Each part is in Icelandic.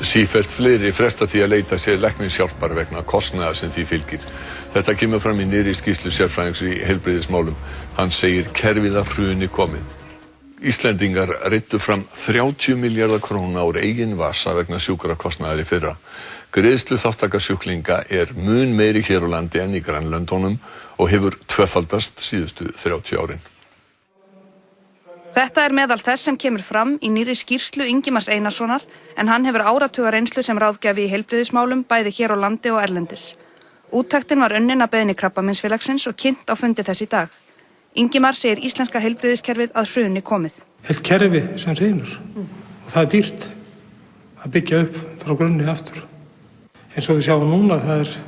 Sífellt fleiri fresta því að leita sér læknishjálpar vegna kostnaðar sem því fylgir. Þetta kemur fram í nýrri skýrslu sérfræðings í heilbrigðismálum. Hann segir kerfið að hruni komið. Íslendingar reiddu fram 30 milljarða króna úr eigin vasa vegna sjúkrakostnaðar í fyrra. Greiðsluþátttaka sjúklinga mun meiri hér á landi en í grannlöndunum og hefur tvöfaldast síðustu 30 árin. Þetta meðal þess sem kemur fram í nýrri skýrslu Ingimars Einarssonar, en hann hefur áratuga reynslu sem ráðgjafi í heilbrigðismálum bæði hér á landi og erlendis. Úttektin var unnin að beiðni Krabbameinsfélagsins og kynnt á fundi þess í dag. Ingimar segir íslenska heilbrigðiskerfið að hruni komið. Heilt kerfi sem hrynur og það dýrt að byggja upp frá grunni aftur. Eins og við sjáum núna, það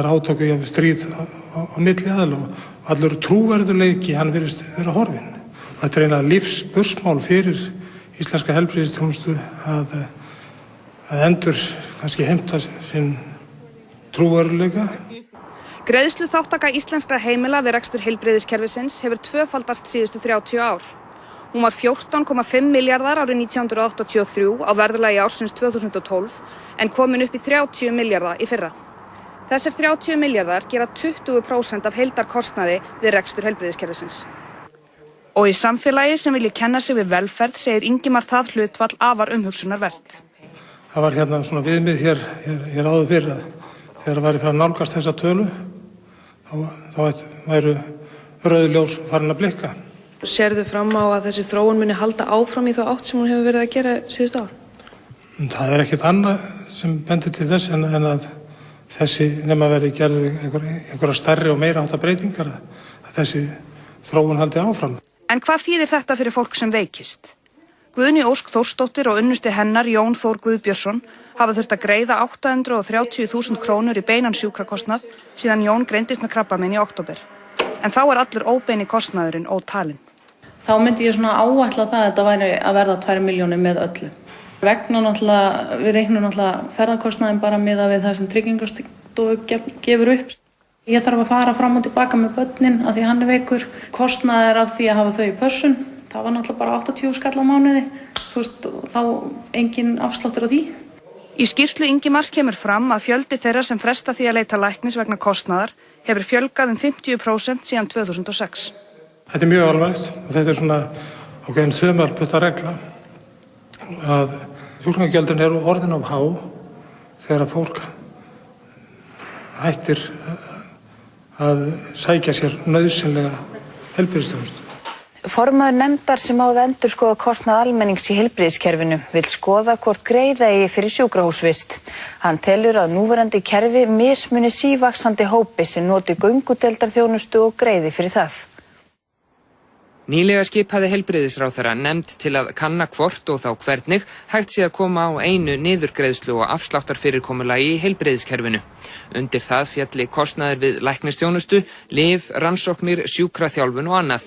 átök í stríð á milli aðila og allur trúverðuleiki hann virðist vera horfinn. Þetta eiginlega lífsspursmál fyrir íslenska heilbrigðisþjónustu að endur kannski heimta sinn trúverðuleika. Greiðsluþátttaka íslenskra heimila við rekstur heilbrigðiskerfisins hefur tvöfaldast síðustu 30 ár. Hún var 14,5 milljarðar árið 1983 á verðlagi ársins 2012 en komin upp í 30 milljarða í fyrra. Þessir 30 milljarðar gera 20% af heildarkostnaði við rekstur heilbrigðiskerfisins. Og í samfélagi sem vilji kenna sig við velferð segir Ingimar það hlutfall afar umhugsunarvert. Það var svona viðmið hér áður fyrr að þegar væri fyrir að nálgast þessa tölu þá væru rauð ljós farin að blikka. Sérðu fram á að þessi þróun muni halda áfram í þá átt sem hún hefur verið að gera síðustu ár? Það ekkert annað sem bendir til þess en að þessi nema verið gerði einhverja stærri og meira háttar breytingar að þessi þróun haldi áfram. En hvað þýðir þetta fyrir fólk sem veikist? Guðný Ósk Þórsdóttir og unnusti hennar Jón Þór Guðbjörnsson hafa þurft að greiða 830.000 krónur í beinan sjúkrakostnað síðan Jón greindist með krabbamein í október. En þá allur óbeini kostnaðurinn ótalinn. Þá myndi ég áætla það að þetta væri að verða 2 milljónir með öllu. Vegna við reiknum ferðakostnaðin bara miðað við það sem Tryggingastofa gefur upp. Ég þarf að fara fram og tilbaka með börnin af því hann veikur. Kostnaður af því að hafa þau í pössun, það var bara 80 skall á mánuði. Þá engin afsláttur á því. Í skýrslu Ingimars kemur fram að fjöldi þeirra sem fresta því að leita læknis vegna kostnaðar hefur fjölgað 50% síðan 2006. Þetta mjög alvarlegt og þetta ákveðin þumalputta regla að sjúklingagjöldin eru orðin of há þegar fólk hættir að sækja sér nauðsynlega heilbrigðisþjónustu. Formaður nefndar sem á að endurskoða kostnað almennings í heilbrigðiskerfinu vill skoða hvort greiða eigi fyrir sjúkrahúsvist. Hann telur að núverandi kerfi mismuni sívaxandi hópi sem noti göngudeildarþjónustu og greiði fyrir það. Nýlega skipaði heilbrigðisráðherra nefnd til að kanna hvort og þá hvernig hægt sé að koma á einu niðurgreiðslu og afsláttarfyrirkomulagi í heilbrigðiskerfinu. Undir það fjalli kostnaður við læknisþjónustu, lyf, rannsóknir, sjúkraþjálfun og annað.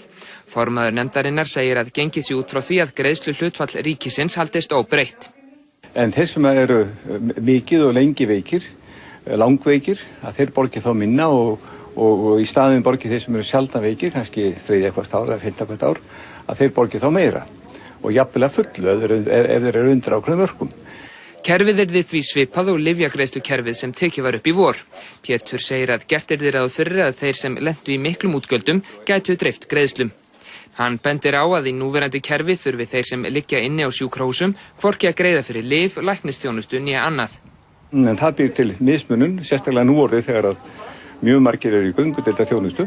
Formaður nefndarinnar segir að gengið sé út frá því að greiðsluhlutfall ríkisins haldist óbreytt. En þeir sem eru mikið og lengi veikir, langveikir, að þeir borgi þá minna og í staðinn borgi þeir sem eru sjaldan veikir, kannski 3 hvert ár eða 5 hvert ár, að þeir borgi þá meira og jafnvel að fullu ef þeir eru undir ákveðnum mörkum. Kerfið því svipað og lyfjagreiðslukerfið sem tekið var upp í vor. Pétur segir að gert ráð fyrir að þeir sem lentu í miklum útgjöldum gætu dreift greiðslum. Hann bendir á að í núverandi kerfi þurfi þeir sem liggja inni á sjúkrahúsum hvorki að greiða fyrir lyf, læknisþjónustu né annað. En það býr til mismunun, sérstaklega núorðið þegar að mjög margir eru í göngudeildarþjónustu,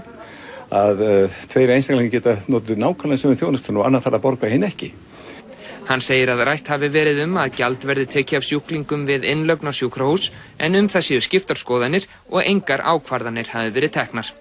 að 2 einstaklingar geta notið nákvæmlega sömu þjónustuna og annað þarf að borga hinn ekki. Hann segir að rætt hafi verið að gjald verði tekið af sjúklingum við innlögn á sjúkrahús en það séu skiptar skoðanir og engar ákvarðanir hafi verið teknar.